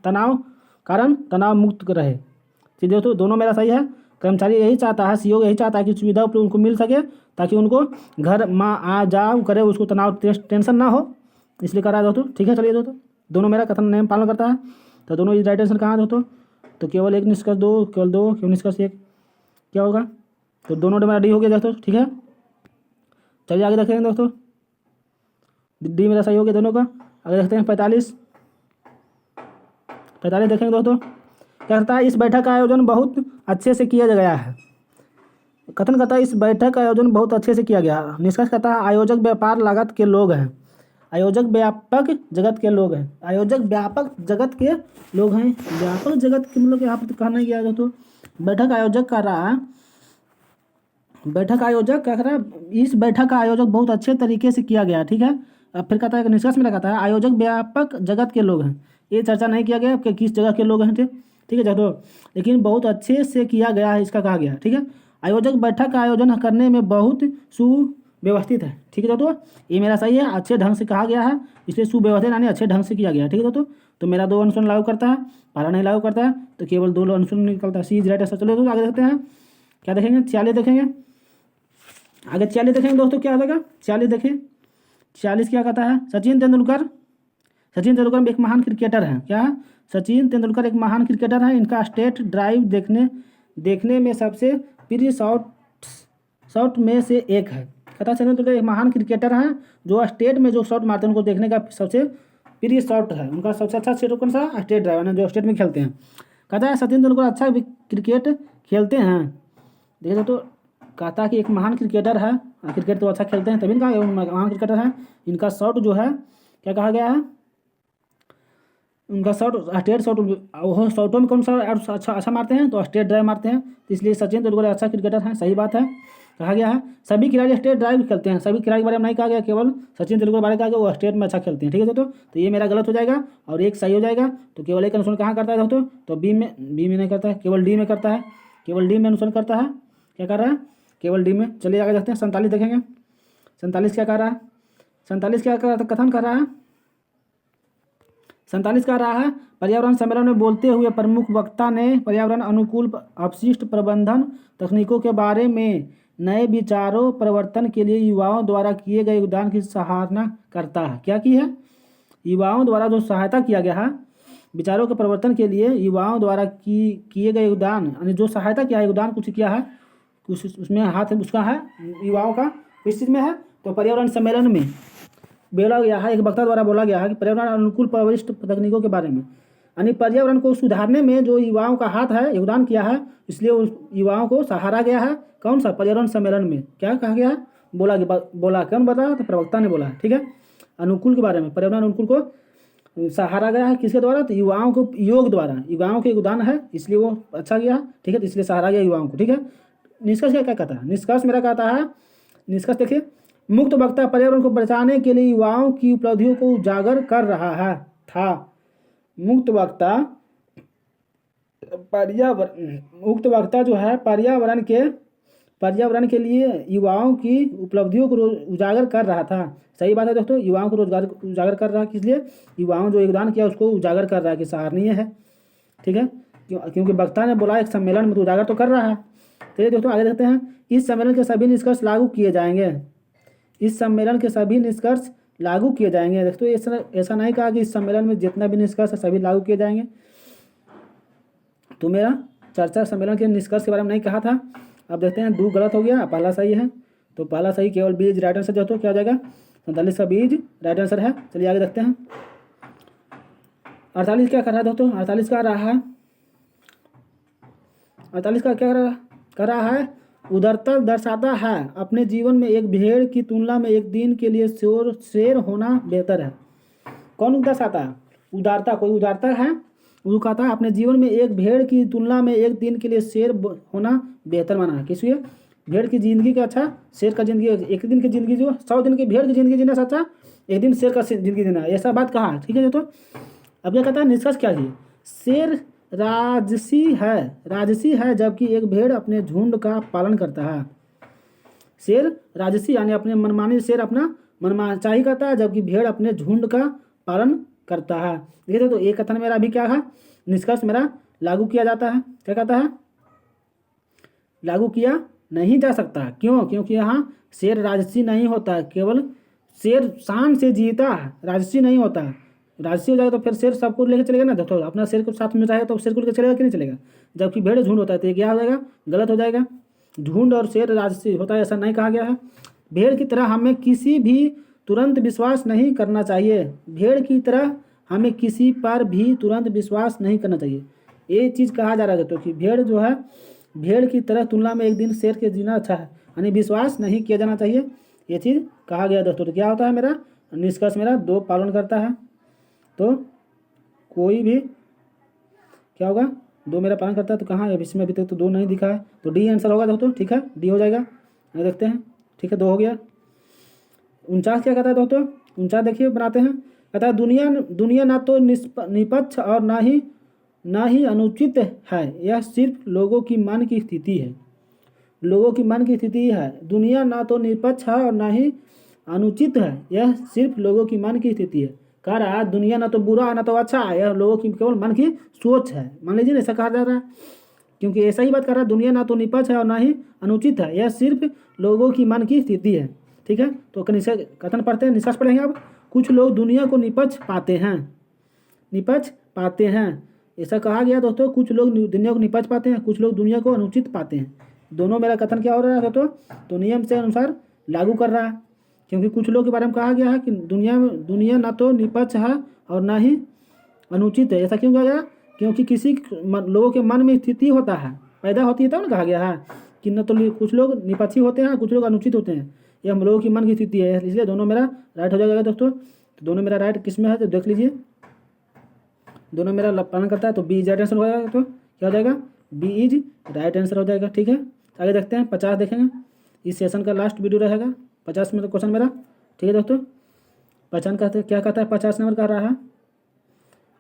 तनाव मुक्त रहे। ठीक दोस्तों, दोनों मेरा सही है। कर्मचारी यही चाहता है, सीईओ यही चाहता है कि सुविधा उनको मिल सके ताकि उनको घर माँ आ जाओ करे, उसको तनाव टेंशन ना हो, इसलिए कर रहा है दोस्तों। ठीक है, चलिए दोस्तों, दोनों मेरा कथन नियम पालन करता है। तो दोनों इज राइट आंसर कहाँ है दोस्तों, तो केवल एक निष्कर्ष दो, केवल निष्कर्ष एक क्या होगा, तो दोनों मेरा डी हो गया दोस्तों। ठीक है, चलिए आगे देखेंगे दोस्तों, डी मेरा सही हो गया दोनों का। आगे देखते हैं 45 देखेंगे दोस्तों, क्या कहता है, इस बैठक का आयोजन बहुत अच्छे से किया गया है। कथन कहता है इस बैठक का आयोजन बहुत अच्छे से किया गया। निष्कर्ष कहता है आयोजक व्यापार लागत के लोग हैं। आयोजक व्यापक जगत के लोग हैं। आयोजक व्यापक जगत के लोग हैं। व्यापक जगत के मतलब यहाँ पर कहना गया दोस्तों, बैठक आयोजक कर रहा है, बैठक आयोजक क्या कर रहा है, इस बैठक का आयोजक बहुत अच्छे तरीके से किया गया। ठीक है, अब फिर कहता है कि निष्कर्ष में कहता है आयोजक व्यापक जगत के लोग हैं। ये चर्चा नहीं किया गया कि किस जगह के लोग हैं, ठीक है दोस्तों, लेकिन बहुत अच्छे से किया गया है, इसका कहा गया। ठीक है, आयोजक बैठक का आयोजन करने में बहुत सुव्यवस्थित है। ठीक है दोस्तों, ये मेरा सही है, अच्छे ढंग से कहा गया है, इसलिए सुव्यवस्थित यानी अच्छे ढंग से किया गया है। ठीक है दोस्तों, तो मेरा 2 अनुसरण लागू करता है, पहला नहीं लागू करता है, तो केवल 2 अनुसरण निकलता है। सी इज राइट आंसर। चलो दोस्तों आगे देखते हैं, क्या देखेंगे, 46 देखेंगे। आगे 46 देखेंगे दोस्तों, क्या हो जाएगा 46 देखिए। 46 क्या कहता है, सचिन तेंदुलकर एक महान क्रिकेटर हैं। क्या है, सचिन तेंदुलकर एक महान क्रिकेटर हैं। इनका स्टेट ड्राइव देखने में सबसे प्रिय शॉट में से एक है। कहता है सचिन तेंदुलकर एक महान क्रिकेटर हैं जो स्टेट में जो शॉट मारते हैं उनको देखने का सबसे प्रिय शॉट है। उनका सबसे अच्छा शॉट कौन सा, स्टेट ड्राइव यानी जो स्टेट में खेलते हैं। कहता है सचिन तेंदुलकर अच्छा क्रिकेट खेलते हैं। देखिए तो कहता है कि एक महान क्रिकेटर है, क्रिकेट तो अच्छा खेलते हैं तभी इनका महान क्रिकेटर है। इनका शॉट जो है क्या कहा गया है, उनका शॉट स्टेट शॉट, वो शॉटों में कौन सा अच्छा मारते हैं, तो स्टेट ड्राइव मारते हैं, तो इसलिए सचिन तेंदुलकर अच्छा क्रिकेटर हैं। सही बात है, कहा गया है सभी खिलाड़ी स्टेट ड्राइव खेलते हैं। सभी खिलाड़ी के बारे में नहीं कहा गया, केवल सचिन तेंदुलकर के बारे में कहा गया वो स्टेट में अच्छा खेलते हैं। ठीक है दोस्तों, तो ये मेरा गलत हो जाएगा और एक सही हो जाएगा। तो केवल एक अनुसरण कहाँ करता है दोस्तों, तो बी में नहीं करता है, केवल डी में करता है, केवल डी में अनुसरण करता है। क्या कर रहा है, केवल डी में। चलिए आगे देखते हैं 47 देखेंगे। 47 क्या कर रहा है, 47 क्या कथन कर रहा है, 47 कह रहा है पर्यावरण सम्मेलन में बोलते हुए प्रमुख वक्ता ने पर्यावरण अनुकूल अपशिष्ट प्रबंधन तकनीकों के बारे में नए विचारों प्रवर्तन के लिए युवाओं द्वारा किए गए योगदान की सराहना करता है। क्या की है, युवाओं द्वारा जो सहायता किया गया है विचारों के प्रवर्तन के लिए युवाओं द्वारा किए गए योगदान, यानी जो सहायता किया है, योगदान कुछ किया है, कुछ उसमें हाथ उसका है युवाओं का, किस चीज़ में है, तो पर्यावरण सम्मेलन में बोला गया है, एक वक्ता द्वारा बोला गया है कि पर्यावरण अनुकूल परिष्ट तकनीकों के बारे में, यानी पर्यावरण को सुधारने में जो युवाओं का हाथ है, योगदान किया है, इसलिए उस युवाओं को सहारा गया है। कौन सा, पर्यावरण सम्मेलन में क्या कहा गया है, बोला कौन बता, तो प्रवक्ता ने बोला। ठीक है, अनुकूल के बारे में, पर्यावरण अनुकूल को सहारा गया है किसके द्वारा, तो युवाओं को, योग द्वारा, युवाओं के योगदान है इसलिए वो अच्छा गया। ठीक है, तो इसलिए सहारा गया युवाओं को। ठीक है, निष्कर्ष क्या कहता है, निष्कर्ष मेरा कहता है, निष्कर्ष देखिए, मुक्त वक्ता पर्यावरण को बचाने के लिए युवाओं की उपलब्धियों को उजागर कर रहा है था। मुक्त वक्ता जो है पर्यावरण के लिए युवाओं की उपलब्धियों को उजागर कर रहा था। सही बात है दोस्तों, युवाओं को रोजगार उजागर कर रहा है, किसलिए, युवाओं जो योगदान किया उसको उजागर कर रहा है कि सराहनीय है। ठीक है, क्योंकि वक्ता ने बोला एक सम्मेलन में तो उजागर तो कर रहा है। चलिए दोस्तों आगे देखते हैं, इस सम्मेलन के सभी निष्कर्ष लागू किए जाएंगे। इस सम्मेलन के सभी निष्कर्ष लागू किए जाएंगे। दोस्तों ऐसा नहीं कहा कि इस सम्मेलन में जितना भी निष्कर्ष है सभी लागू किए जाएंगे, तो मेरा चर्चा सम्मेलन के निष्कर्ष के बारे में नहीं कहा था। अब देखते हैं, 2 गलत हो गया, पहला सही है, तो पहला सही केवल बीज राइट आंसर जो तो क्या हो जाएगा, 47 का बीज राइट आंसर है। चलिए आगे देखते हैं, 48 क्या कर रहा है दोस्तों, 48 का रहा है, 48 का क्या कर रहा है, उदारता दर्शाता है अपने जीवन में एक भेड़ की तुलना में एक दिन के लिए शेर होना बेहतर है। कौन दर्शाता है, उदारता, कोई उदारता है, वो कहता है अपने जीवन में एक भेड़ की तुलना में एक दिन के लिए शेर होना बेहतर माना है। किस लिए, भेड़ की जिंदगी का अच्छा, शेर का जिंदगी, एक दिन की जिंदगी जो 100 दिन की भेड़ की जिंदगी जीना अच्छा, एक दिन शेर का जिंदगी जीना, ऐसा बात कहा। ठीक है, तो अब क्या कहता है, निष्कर्ष क्या है, शेर राजसी है जबकि एक भेड़ अपने झुंड का पालन करता है। शेर राजसी यानी अपने मनमानी, शेर अपना मनमाचाही करता है जबकि भेड़ अपने झुंड का पालन करता है। देखिए तो एक कथन मेरा अभी क्या है, निष्कर्ष मेरा लागू किया जाता है, क्या कहता है, लागू किया नहीं जा सकता। क्यों, क्योंकि यहाँ शेर राजसी नहीं होता, केवल शेर शान से जीता है, राजसी नहीं होता है। राजसी हो जाएगा तो फिर शेर सबको लेकर चलेगा ना, तो अपना शेर को साथ में चाहे तो शेर को लेकर चलेगा कि नहीं चलेगा, जबकि भेड़ झुंड होता है, तो ये क्या हो जाएगा, गलत हो जाएगा। झुंड और शेर राजसी होता है ऐसा नहीं कहा गया है। भेड़ की तरह हमें किसी भी तुरंत विश्वास नहीं करना चाहिए। भेड़ की तरह हमें किसी पर भी तुरंत विश्वास नहीं करना चाहिए। ये चीज़ कहा जा रहा है दोस्तों कि भेड़ जो है, भेड़ की तरह तुलना में एक दिन शेर के जीना अच्छा है, यानी विश्वास नहीं किया जाना चाहिए। ये चीज़ कहा गया दोस्तों। तो क्या होता है मेरा निष्कर्ष, मेरा 2 पालन करता है, तो कोई भी क्या होगा 2 मेरा पालन करता है। तो कहाँ है इसमें, अभी तक तो 2 नहीं दिखा है, तो डी आंसर होगा दोस्तों। ठीक है, डी हो जाएगा। देखते हैं, ठीक है 2 हो गया। 49 क्या कहता है दोस्तों, 49 देखिए बनाते हैं। कहता है दुनिया ना तो निष्पक्ष और ना ही अनुचित है, यह सिर्फ लोगों की मन की स्थिति है। लोगों की मन की स्थिति है। दुनिया ना तो निष्पक्ष है और ना ही अनुचित है, यह सिर्फ लोगों की मन की स्थिति है। कह रहा है दुनिया ना तो बुरा है ना तो अच्छा है, यह लोगों की केवल मन की सोच है। मान लीजिए ऐसा कहा जा रहा है, क्योंकि ऐसा ही बात कर रहा है, दुनिया ना तो निष्पक्ष है और ना ही अनुचित है, यह सिर्फ लोगों की मन की स्थिति है। ठीक है, तो कथन पढ़ते हैं, निष्कर्ष पढ़ेंगे अब। कुछ लोग दुनिया को निष्पक्ष पाते हैं, ऐसा कहा गया दोस्तों। कुछ लोग दुनिया को निष्पक्ष पाते हैं, कुछ लोग दुनिया को अनुचित पाते हैं। दोनों मेरा कथन क्या हो रहा है दोस्तों, तो नियम से अनुसार लागू कर रहा है, क्योंकि कुछ लोग के बारे में कहा गया है कि दुनिया ना तो निष्पक्ष है और ना ही अनुचित है। ऐसा क्यों कहा गया, क्योंकि किसी लोगों के मन में स्थिति होता है, पैदा होती है, तब ना कहा गया है कि न तो कुछ लोग निष्पक्षी होते हैं, कुछ लोग अनुचित होते हैं। यह हम लोगों की मन की स्थिति है, इसलिए दोनों मेरा राइट हो जाएगा दोस्तों। तो दोनों मेरा राइट किस में है तो देख लीजिए, दोनों मेरा पालन करता है, तो बी इज राइट आंसर हो जाएगा। तो क्या हो जाएगा, बी इज राइट आंसर हो जाएगा। ठीक है, आगे देखते हैं। 50 देखेंगे, इस सेशन का लास्ट वीडियो रहेगा। 50 में तो क्वेश्चन मेरा, ठीक है दोस्तों। 50 कहते क्या कहता है, 50 नंबर कह रहा है,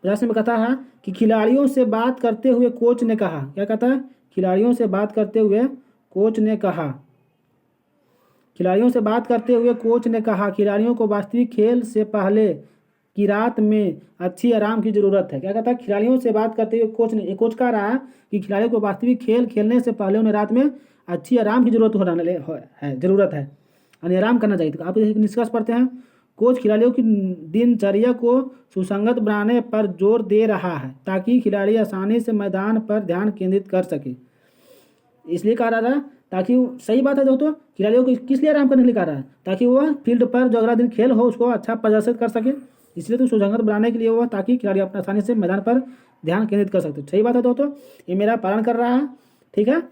50 नंबर कहता है कि खिलाड़ियों से बात करते हुए कोच ने कहा। क्या कहता है, खिलाड़ियों से बात करते हुए कोच ने कहा, खिलाड़ियों से बात करते हुए कोच ने कहा, खिलाड़ियों को वास्तविक खेल से पहले की रात में अच्छी आराम की जरूरत है। क्या कहता है, खिलाड़ियों से बात करते हुए कोच कह रहा है कि खिलाड़ियों को वास्तविक खेल खेलने से पहले उन्हें रात में अच्छी आराम की जरूरत है, यानी आराम करना चाहिए। तो आप निष्कर्ष पढ़ते हैं, कोच खिलाड़ियों की दिनचर्या को सुसंगत बनाने पर जोर दे रहा है ताकि खिलाड़ी आसानी से मैदान पर ध्यान केंद्रित कर सके। इसलिए कहा रहा था ताकि सही बात है दोस्तों, खिलाड़ियों को किस लिए आराम करने के लिए कहा रहा है, ताकि वह फील्ड पर जो अगला दिन खेल हो उसको अच्छा प्रदर्शित कर सके। इसलिए तो सुसंगत बनाने के लिए हुआ, ताकि खिलाड़ी अपना आसानी से मैदान पर ध्यान केंद्रित कर सकते। सही बात है दोस्तों, ये मेरा पालन कर रहा है। ठीक है,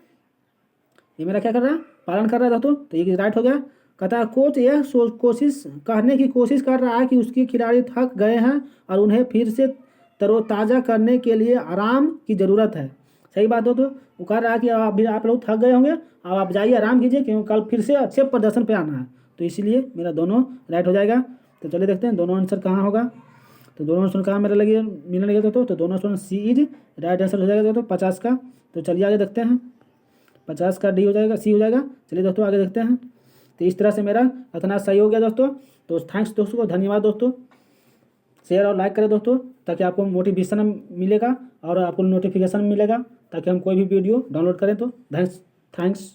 ये मेरा क्या कर रहा है, पालन कर रहा है दोस्तों। तो ये राइट हो गया। कहता है कोच यह कहने की कोशिश कर रहा है कि उसके खिलाड़ी थक गए हैं और उन्हें फिर से तरोताज़ा करने के लिए आराम की ज़रूरत है। सही बात हो, तो वो कह रहा है कि आप लोग थक गए होंगे, अब आप जाइए आराम कीजिए, क्योंकि कल फिर से अच्छे प्रदर्शन पे आना है। तो इसीलिए मेरा दोनों राइट हो जाएगा। तो चलिए देखते हैं दोनों आंसर कहाँ होगा। तो दोनों आंसर कहाँ मेरा मिलने लगे तो दोनों answer C is right answer हो जाएगा दोस्तों 50 का। तो चलिए आगे देखते हैं, 50 का डी हो जाएगा, सी हो जाएगा। चलिए दोस्तों आगे देखते हैं। तो इस तरह से मेरा कथन सही हो गया दोस्तों। तो थैंक्स दोस्तों, धन्यवाद दोस्तों। शेयर और लाइक करें दोस्तों, ताकि आपको मोटिवेशन मिलेगा और आपको नोटिफिकेशन मिलेगा, ताकि हम कोई भी वीडियो डाउनलोड करें तो। थैंक्स।